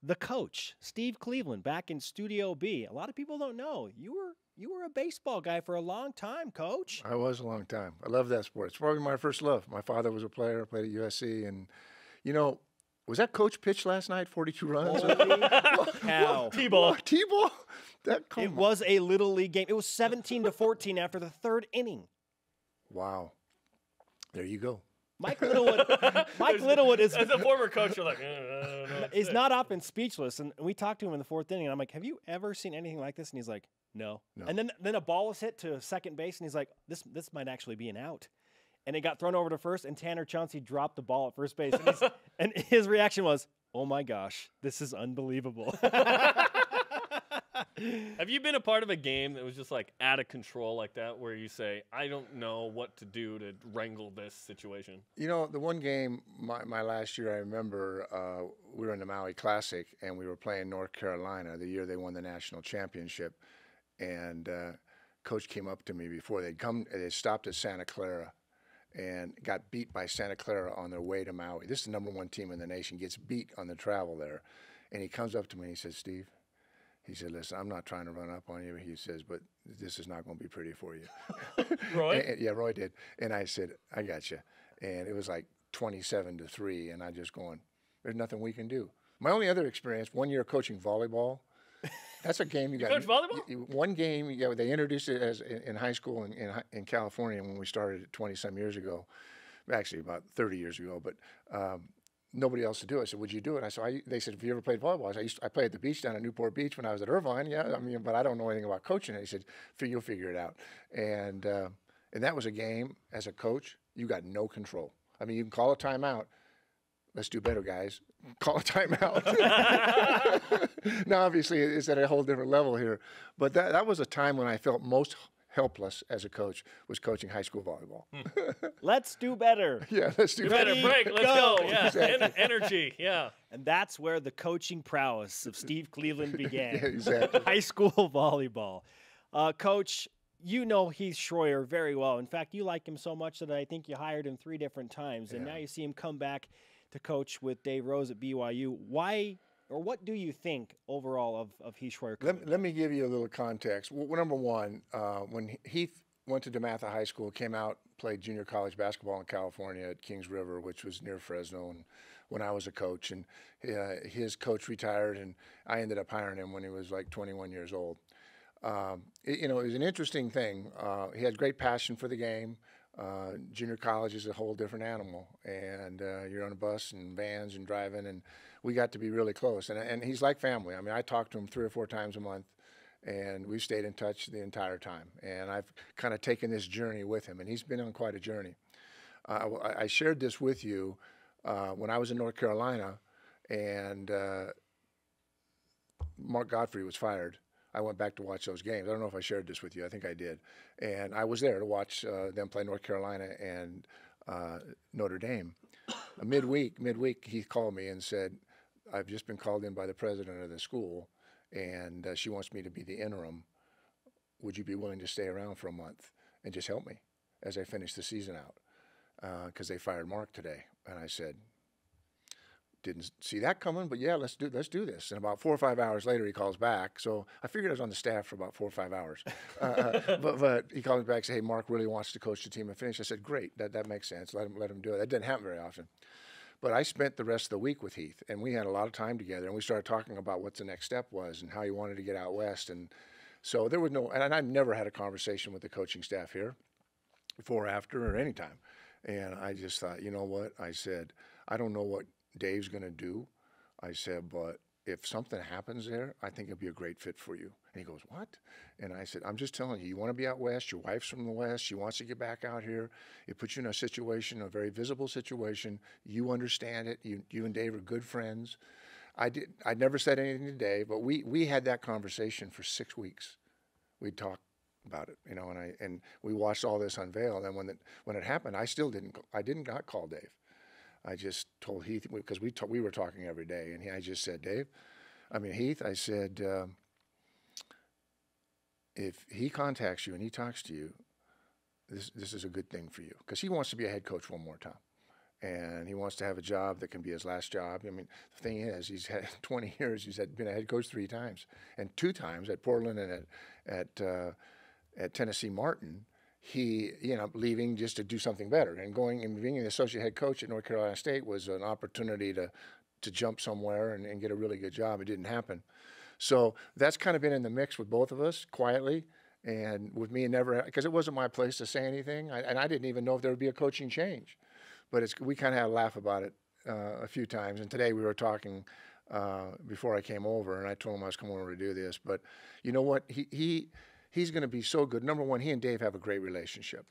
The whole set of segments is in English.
the coach, Steve Cleveland, back in Studio B. A lot of people don't know you were a baseball guy for a long time, Coach. I was a long time. I love that sport. It's probably my first love. My father was a player. I played at USC, and you know, was that Coach pitch last night? 42 runs. Holy cow! T-ball. T-ball. It was a little league game. It was 17-14 after the third inning. Wow. There you go. Mike Littlewood is As a former coach, you're like, I don't know. is not often speechless. And we talked to him in the fourth inning, and I'm like, have you ever seen anything like this? And he's like, no. And then a ball was hit to second base, and he's like, this might actually be an out. And it got thrown over to first, and Tanner Chauncey dropped the ball at first base. And his reaction was, oh, my gosh, this is unbelievable. Have you been a part of a game that was just like out of control like that, where you say, I don't know what to do to wrangle this situation? You know, the one game, my last year, I remember we were in the Maui Classic, and we were playing North Carolina the year they won the national championship. And Coach came up to me before they stopped at Santa Clara and got beat by Santa Clara on their way to Maui. This is the #1 team in the nation, gets beat on the travel there. And he comes up to me and he says, Steve, he said, listen, I'm not trying to run up on you. He says, but this is not going to be pretty for you. Roy? Yeah, Roy did. And I said, I got you. And it was like 27-3, and I just going, there's nothing we can do. My only other experience, 1 year coaching volleyball. That's a game you got. Coach volleyball? One game, yeah, they introduced it as in high school in California when we started 20-some years ago. Actually, about 30 years ago, but nobody else to do it. I said, would you do it? I said, they said, have you ever played volleyball? I said, I played at the beach down at Newport Beach when I was at Irvine. Yeah, I mean, but I don't know anything about coaching it. He said, you'll figure it out. And that was a game, as a coach, you got no control. I mean, you can call a timeout. Let's do better, guys. Call a timeout. Now, obviously, it's at a whole different level here. But that was a time when I felt most helpless as a coach, was coaching high school volleyball. Let's do better. Yeah, let's do Better better. break. Let's go. Yeah. Exactly. Energy. Yeah. And that's where the coaching prowess of Steve Cleveland began. Yeah, exactly. High school volleyball. Coach, you know Heath Schroyer very well. In fact, you like him so much that I think you hired him 3 different times. And now you see him come back to coach with Dave Rose at BYU. Why, or what do you think overall of Heath Schroyer? Let me give you a little context. Well, number one, when Heath went to DeMatha High School, came out, played junior college basketball in California at Kings River, which was near Fresno, and when I was a coach. And his coach retired, and I ended up hiring him when he was like 21 years old. It was an interesting thing. He had great passion for the game. Junior college is a whole different animal, and you're on a bus and vans and driving, and we got to be really close. And he's like family. I mean, I talk to him 3 or 4 times a month, and we've stayed in touch the entire time. And I've kind of taken this journey with him, and he's been on quite a journey. I shared this with you when I was in North Carolina, and Mark Godfrey was fired. I went back to watch those games. I don't know if I shared this with you. I think I did. And I was there to watch them play North Carolina and Notre Dame. Midweek, he called me and said, I've just been called in by the president of the school, and she wants me to be the interim. Would you be willing to stay around for a month and just help me as I finish the season out? Because they fired Mark today. And I said, didn't see that coming, but yeah, let's do this. And about 4 or 5 hours later, he calls back. So I figured I was on the staff for about 4 or 5 hours. But he called me back and said, hey, Mark really wants to coach the team and finish. I said, great, that makes sense. Let him do it. That didn't happen very often. But I spent the rest of the week with Heath, and we had a lot of time together, and we started talking about what the next step was and how he wanted to get out west. And so there was and I've never had a conversation with the coaching staff here before, after, or any time. And I just thought, you know what? I said, I don't know what Dave's going to do. I said, but if something happens there, I think it'd be a great fit for you. And he goes, what? And I said, I'm just telling you, you want to be out west. Your wife's from the west. She wants to get back out here. It puts you in a situation, a very visible situation. You understand it. You and Dave are good friends. I never said anything to Dave, but we had that conversation for 6 weeks. We'd talk about it, and we watched all this unveil. And then when it happened, I didn't not call Dave. I just told Heath, because we were talking every day, and I just said, Heath, I said, if he contacts you and he talks to you, this is a good thing for you, because he wants to be a head coach one more time. and he wants to have a job that can be his last job. I mean, the thing is, he's had 20 years. He's been a head coach 3 times, and 2 times at Portland and at Tennessee Martin. He, leaving just to do something better, and going and being an associate head coach at North Carolina State was an opportunity to jump somewhere and get a really good job. It didn't happen. So that's kind of been in the mix with both of us quietly, and with me never, because it wasn't my place to say anything, and I didn't even know if there would be a coaching change. But we kind of had a laugh about it a few times. And today we were talking before I came over, and I told him I was coming over to do this. But you know what? He's going to be so good. Number one, he and Dave have a great relationship,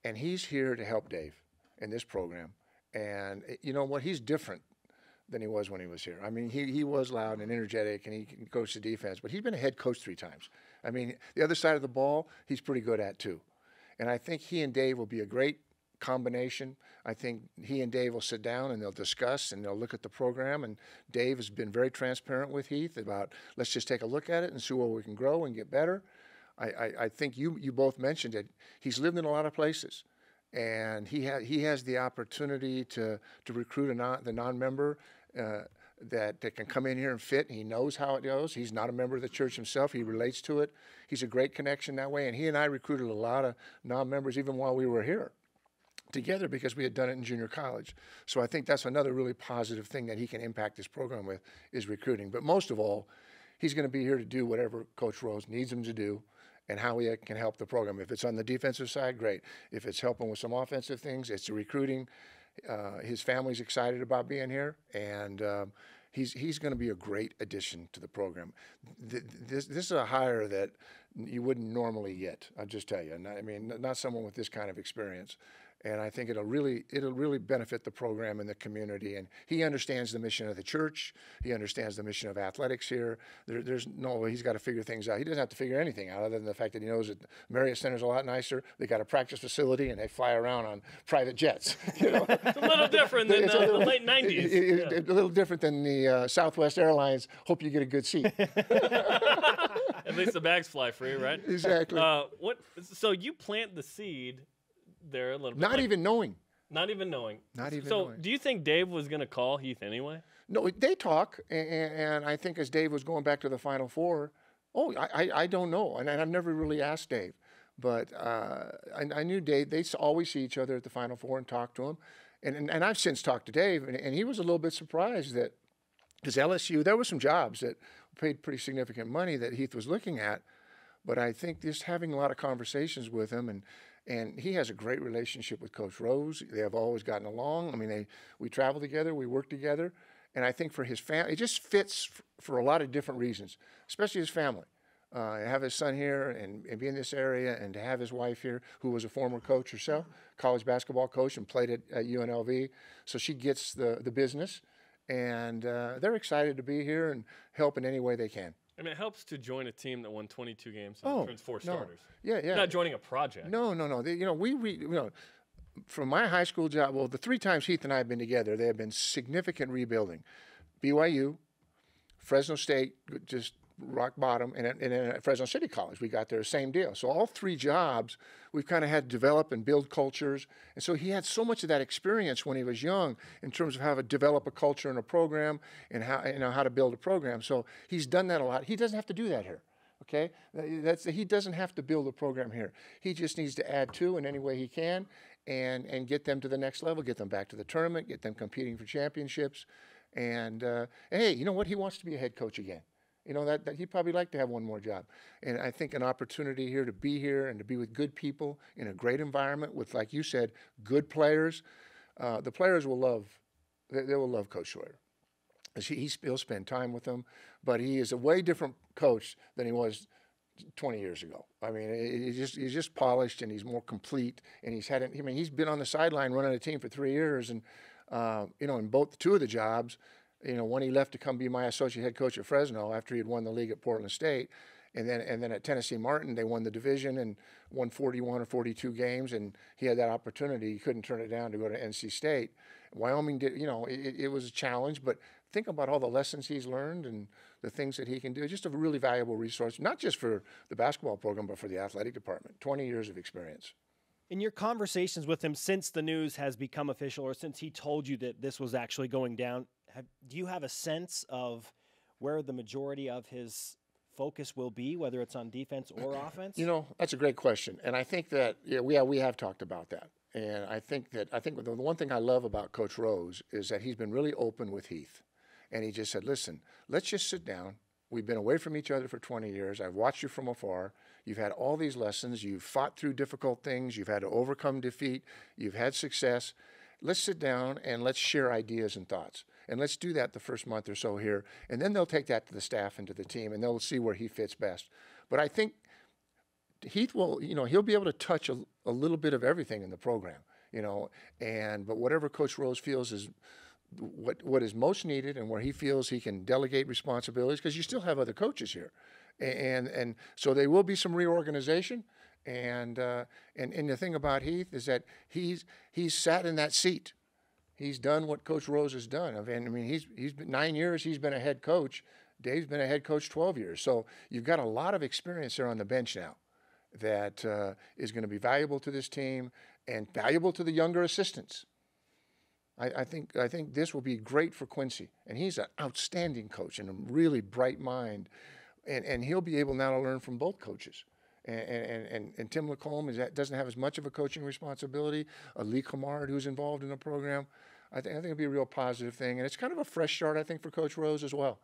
and he's here to help Dave in this program. And you know what? He's different than he was when he was here. I mean, he was loud and energetic, and he can coach the defense, but he's been a head coach 3 times. I mean, the other side of the ball, he's pretty good at too. And I think he and Dave will be a great combination. I think he and Dave will sit down and they'll discuss and they'll look at the program. And Dave has been very transparent with Heath about, let's just take a look at it and see where we can grow and get better. I think you both mentioned it. He's lived in a lot of places, and he has the opportunity to recruit the non-member that can come in here and fit. He knows how it goes. He's not a member of the church himself. He relates to it. He's a great connection that way. And he and I recruited a lot of non-members even while we were here together because we had done it in junior college. So I think that's another really positive thing that he can impact this program with, is recruiting. But most of all, he's going to be here to do whatever Coach Rose needs him to do and how he can help the program. If it's on the defensive side, great. If it's helping with some offensive things, it's the recruiting. His family's excited about being here, and he's going to be a great addition to the program. This is a hire that you wouldn't normally get, I'll just tell you. I mean, not someone with this kind of experience. And I think it'll really benefit the program and the community. And he understands the mission of the church. He understands the mission of athletics here. There's no way he's got to figure things out. He doesn't have to figure anything out other than the fact that he knows that Marriott Center's a lot nicer. They got a practice facility and they fly around on private jets. It's a little different than the late 90s. A little different than the Southwest Airlines. Hope you get a good seat. At least the bags fly free, right? Exactly. So you plant the seed there a little bit. Not even knowing. So do you think Dave was going to call Heath anyway? No, they talk, and I think as Dave was going back to the Final Four, I don't know, and I've never really asked Dave, but I knew Dave. They always see each other at the Final Four and talk to him, and I've since talked to Dave, and he was a little bit surprised that, because LSU, there were some jobs that paid pretty significant money that Heath was looking at, but I think just having a lot of conversations with him, and he has a great relationship with Coach Rose. They have always gotten along. I mean, we travel together, we work together. And I think for his family, it just fits for a lot of different reasons, especially his family. Have his son here and be in this area, and to have his wife here, who was a former coach herself, college basketball coach, and played at UNLV. So she gets the business. And they're excited to be here and help in any way they can. I mean, it helps to join a team that won 22 games and turns 4 starters. Yeah. You're not joining a project. No. From my high school job, well, the 3 times Heath and I have been together, there have been significant rebuilding. BYU, Fresno State, just rock bottom, and at Fresno City College, we got there, same deal. So all 3 jobs, we've kind of had to develop and build cultures. And so he had so much of that experience when he was young in terms of how to develop a culture and a program and how to build a program. So he's done that a lot. He doesn't have to do that here. Okay, he doesn't have to build a program here. He just needs to add to in any way he can, and get them to the next level, get them back to the tournament, get them competing for championships. And hey, you know what? He wants to be a head coach again. You know, that he'd probably like to have one more job. And I think an opportunity here and to be with good people in a great environment with, like you said, good players. The players will love Coach Schroyer. He'll spend time with them, but he is a way different coach than he was 20 years ago. I mean, he's just polished, and he's more complete, and he's been on the sideline running a team for 3 years, and in 2 of the jobs, when he left to come be my associate head coach at Fresno after he had won the league at Portland State, and then at Tennessee Martin, they won the division and won 41 or 42 games, and he had that opportunity. He couldn't turn it down to go to NC State. Wyoming did, it was a challenge, but think about all the lessons he's learned and the things that he can do. Just a really valuable resource, not just for the basketball program, but for the athletic department. 20 years of experience. In your conversations with him since the news has become official, or since he told you that this was actually going down, do you have a sense of where the majority of his focus will be, whether it's on defense or offense? You know, that's a great question, and I think that we have talked about that. And I think the one thing I love about Coach Rose is that he's been really open with Heath, and he just said, "Listen, let's just sit down. We've been away from each other for 20 years. I've watched you from afar. You've had all these lessons. You've fought through difficult things. You've had to overcome defeat. You've had success. Let's sit down and let's share ideas and thoughts. And let's do that the first month or so here. And then they'll take that to the staff and to the team, and they'll see where he fits best." But I think Heath will, he'll be able to touch a little bit of everything in the program, but whatever Coach Rose feels is what is most needed and where he feels he can delegate responsibilities, because you still have other coaches here. And so there will be some reorganization. And the thing about Heath is that he's sat in that seat. He's done what Coach Rose has done. I mean, he's been 9 years. He's been a head coach. Dave's been a head coach 12 years. So you've got a lot of experience there on the bench now that is going to be valuable to this team and valuable to the younger assistants. I think this will be great for Quincy, and he's an outstanding coach and a really bright mind, and he'll be able now to learn from both coaches. And Tim Lacombe doesn't have as much of a coaching responsibility. Lee Camard, who's involved in the program, I think it'll be a real positive thing, and it's kind of a fresh start, I think, for Coach Rose as well.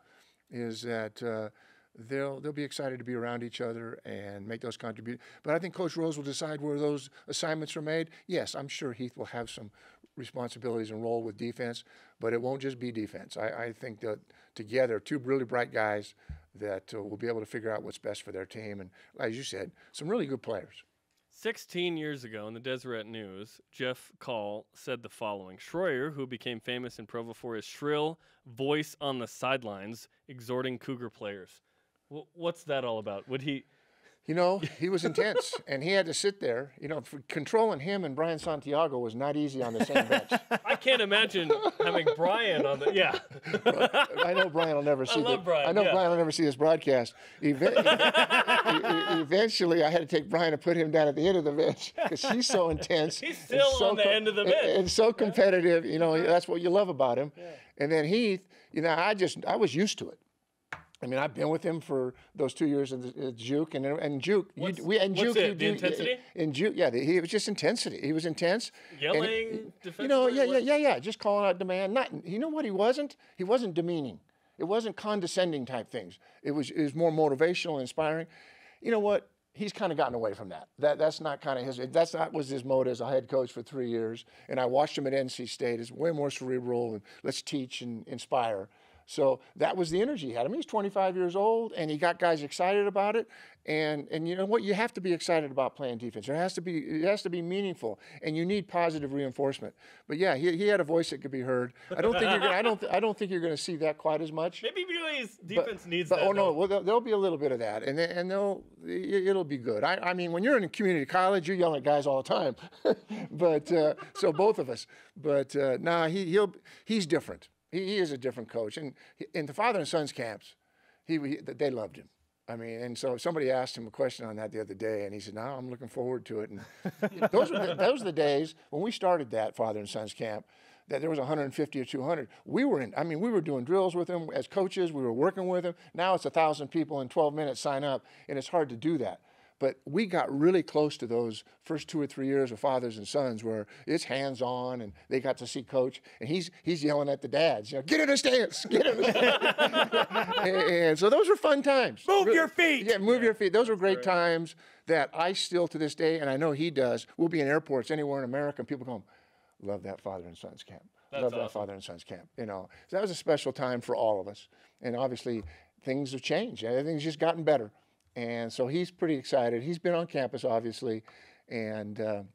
Is that they'll be excited to be around each other and make those contributions. But I think Coach Rose will decide where those assignments are made. Yes, I'm sure Heath will have some responsibilities and role with defense, but it won't just be defense. I think that together, two really bright guys that will be able to figure out what's best for their team. And as you said, some really good players. 16 years ago in the Deseret News, Jeff Call said the following: Shroyer, who became famous in Provo for his shrill voice on the sidelines, exhorting Cougar players. What's that all about? Would he... He was intense, and he had to sit there. Controlling him and Brian Santiago was not easy on the same bench. I can't imagine having Brian on the... Yeah. I know Brian will never see Brian will never see this broadcast. Eventually, I had to take Brian and put him down at the end of the bench because he's so intense. He's still on the end of the bench. And so competitive. That's what you love about him. Yeah. And then Heath, I was used to it. I mean, I've been with him for those 2 years at Juke, and Juke. The intensity? In Juke, he was just intensity. He was intense. Yelling, defensively. Yeah. Just calling out demand. What he wasn't? He wasn't demeaning. It wasn't condescending type things. It was more motivational and inspiring. You know what? He's kind of gotten away from that. That's not kind of his. That's not was his mode as a head coach for 3 years. And I watched him at NC State. It's way more cerebral and let's teach and inspire. So that was the energy he had. I mean, he's 25 years old, and he got guys excited about it. And you know what? You have to be excited about playing defense. It has to be meaningful, and you need positive reinforcement. But yeah, he had a voice that could be heard. I don't think you're going to see that quite as much. Maybe BYU's defense needs that. Oh no, well there'll be a little bit of that, and it'll be good. I mean, when you're in a community college, you're yelling at guys all the time. But so both of us. But he's different. He is a different coach, and in the father and sons camps, they loved him. I mean, and so somebody asked him a question on that the other day, and he said, "No, I'm looking forward to it." And those were the days when we started that father and sons camp, that there was 150 or 200. We were doing drills with him as coaches. We were working with him. Now it's 1,000 people in 12 minutes sign up, and it's hard to do that. But we got really close to those first 2 or 3 years of fathers and sons where it's hands-on, and they got to see Coach, and he's yelling at the dads, get in a stance, get in a stance. And so those were fun times. Move your feet. Yeah, move your feet. Those were great times that I still to this day, and I know he does, we'll be in airports anywhere in America, and people go, love that father and sons camp. Love that father and sons camp. So that was a special time for all of us. And obviously, things have changed. Everything's just gotten better. And so he's pretty excited. He's been on campus, obviously, and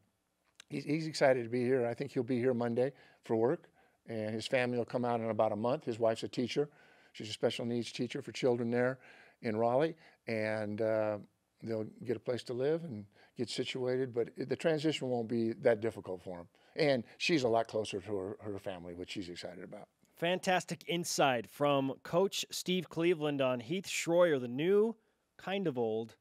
he's excited to be here. I think he'll be here Monday for work, and his family will come out in about a month. His wife's a teacher. She's a special needs teacher for children there in Raleigh, and they'll get a place to live and get situated. But the transition won't be that difficult for him. And she's a lot closer to her family, which she's excited about. Fantastic insight from Coach Steve Cleveland on Heath Schroyer, the new, kind of old,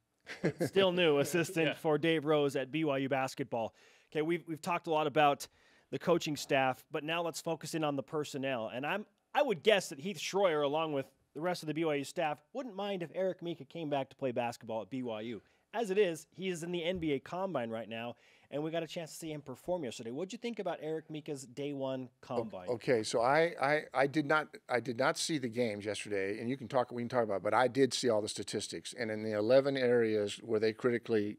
still new assistant for Dave Rose at BYU basketball. Okay, we've talked a lot about the coaching staff, but now let's focus in on the personnel. And I would guess that Heath Schroyer, along with the rest of the BYU staff, wouldn't mind if Eric Mika came back to play basketball at BYU. As it is, he is in the NBA Combine right now, and we got a chance to see him perform yesterday. What'd you think about Eric Mika's day one Combine? Okay, so I did not see the games yesterday, and we can talk about it, but I did see all the statistics. And in the 11 areas where they critically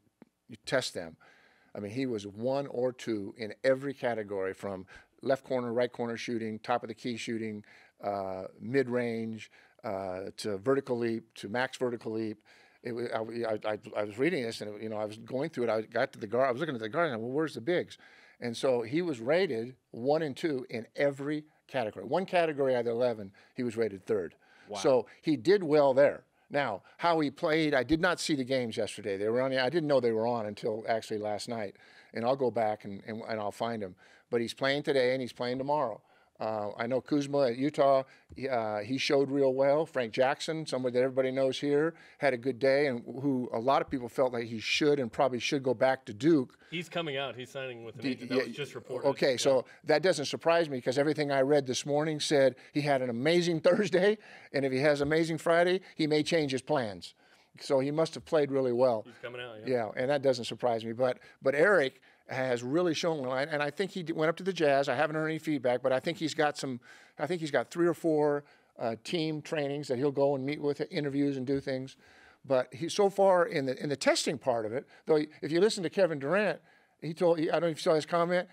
test them, I mean, he was 1 or 2 in every category, from left corner, right corner shooting, top of the key shooting, mid-range, to vertical leap, to max vertical leap. I was reading this, and I was going through it. I got to the guard. I was looking at the guard, and I said, well, where's the bigs? And so he was rated 1 and 2 in every category. One category out of the 11, he was rated 3rd. Wow. So he did well there. Now, how he played, I did not see the games yesterday. They were on. I didn't know they were on until actually last night. And I'll go back and I'll find him. But he's playing today and he's playing tomorrow. I know Kuzma at Utah, he showed real well. Frank Jackson, someone that everybody knows here, had a good day, and who a lot of people felt like he should and probably should go back to Duke. He's coming out. He's signing with an agent. That was just reported. Okay, yeah. So that doesn't surprise me, because everything I read this morning said he had an amazing Thursday, and if he has amazing Friday, he may change his plans. So he must have played really well. He's coming out, yeah. Yeah, and that doesn't surprise me. But Eric has really shown well, and I think he went up to the Jazz. I haven't heard any feedback, but I think he's got 3 or 4 team trainings that he'll go and meet with, interviews and do things. But he so far in the testing part of it, though, if you listen to Kevin Durant, I don't know if you saw his comment.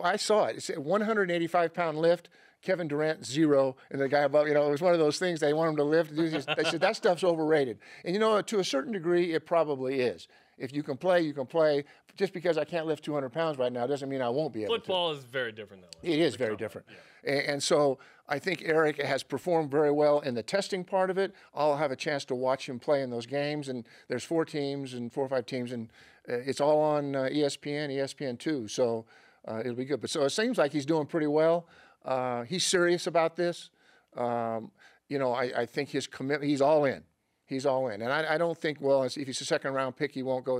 I saw it. It said 185-pound lift. Kevin Durant 0, and the guy above, it was one of those things they want him to lift. They said that stuff's overrated. And to a certain degree, it probably is. If you can play, you can play. Just because I can't lift 200 pounds right now doesn't mean I won't be able to. Football is very different, though. It is very different. Yeah. And so I think Eric has performed very well in the testing part of it. I'll have a chance to watch him play in those games. And there's 4 teams and 4 or 5 teams, and it's all on ESPN, ESPN2. So it'll be good. But so it seems like he's doing pretty well. He's serious about this. I think his commitment, he's all in. He's all in. And I don't think, if he's a second-round pick, he won't go.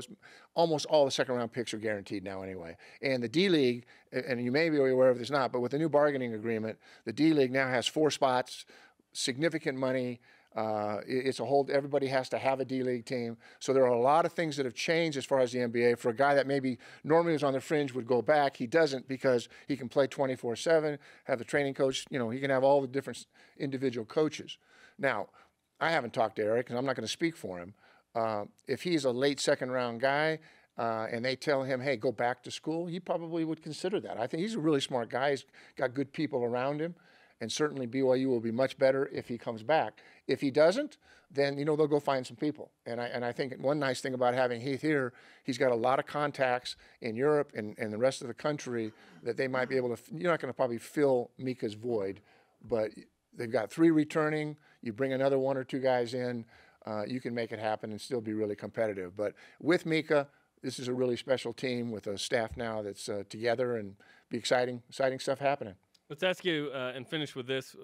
Almost all the second-round picks are guaranteed now anyway. And the D-League, and you may be aware of this not, but with the new bargaining agreement, the D-League now has 4 spots, significant money. It's a whole, everybody has to have a D-League team. So there are a lot of things that have changed as far as the NBA. For a guy that maybe normally was on the fringe would go back, he doesn't, because he can play 24/7, have a training coach. He can have all the different individual coaches. Now, I haven't talked to Eric, and I'm not going to speak for him. If he's a late second-round guy and they tell him, hey, go back to school, he probably would consider that. I think he's a really smart guy. He's got good people around him, and certainly BYU will be much better if he comes back. If he doesn't, then, they'll go find some people. And I think one nice thing about having Heath here, he's got a lot of contacts in Europe and the rest of the country that they might be able to – you're not going to probably fill Mika's void, but they've got 3 returning. You bring another 1 or 2 guys in, you can make it happen and still be really competitive. But with Mika, this is a really special team with a staff now that's together, and be exciting stuff happening. Let's ask you and finish with this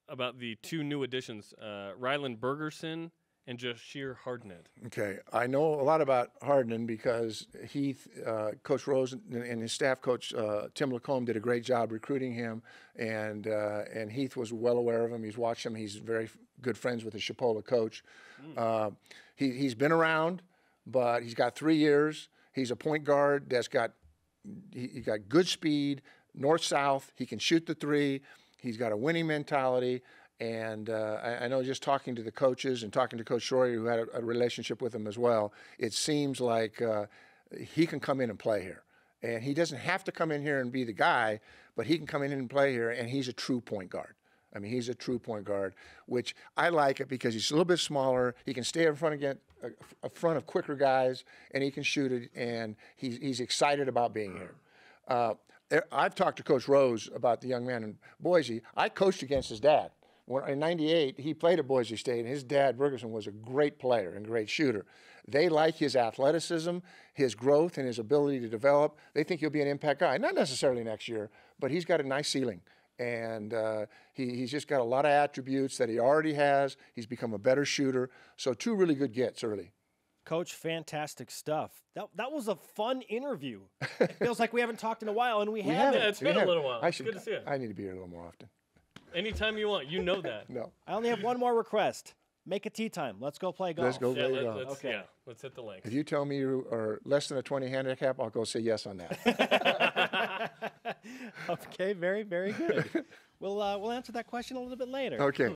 about the 2 new additions, Rylan Bergerson and Jashir Hardnett. Okay, I know a lot about Hardnett because Heath, Coach Rose, and his staff coach Tim Lacombe did a great job recruiting him, and Heath was well aware of him. He's watched him. He's very good friends with the Chipola coach. He's been around, but he's got 3 years. He's a point guard that's got good speed, north-south. He can shoot the 3. He's got a winning mentality. And I know, just talking to the coaches and talking to Coach Shroyer, who had a relationship with him as well, it seems like he can come in and play here. And he doesn't have to come in here and be the guy, but he can come in and play here, and he's a true point guard. I mean, he's a true point guard, which I like it because he's a little bit smaller. He can stay in front of quicker guys, and he can shoot it, and he's excited about being here. I've talked to Coach Rose about the young man in Boise. I coached against his dad. In '98, he played at Boise State, and his dad, Bergerson, was a great player and great shooter. They like his athleticism, his growth, and his ability to develop. They think he'll be an impact guy. Not necessarily next year, but he's got a nice ceiling. And he's just got a lot of attributes that he already has. He's become a better shooter. So 2 really good gets early. Coach, fantastic stuff. That was a fun interview. It feels like we haven't talked in a while, and we haven't. Yeah, it's been a little while. It's good to see you. I need to be here a little more often. Anytime you want. You know that. No. I only have one more request. Make a tee time. Let's go play golf. Let's go play golf. Let's hit the links. If you tell me you are less than a 20 handicap, I'll go say yes on that. Okay, very, very good. We'll answer that question a little bit later. Okay.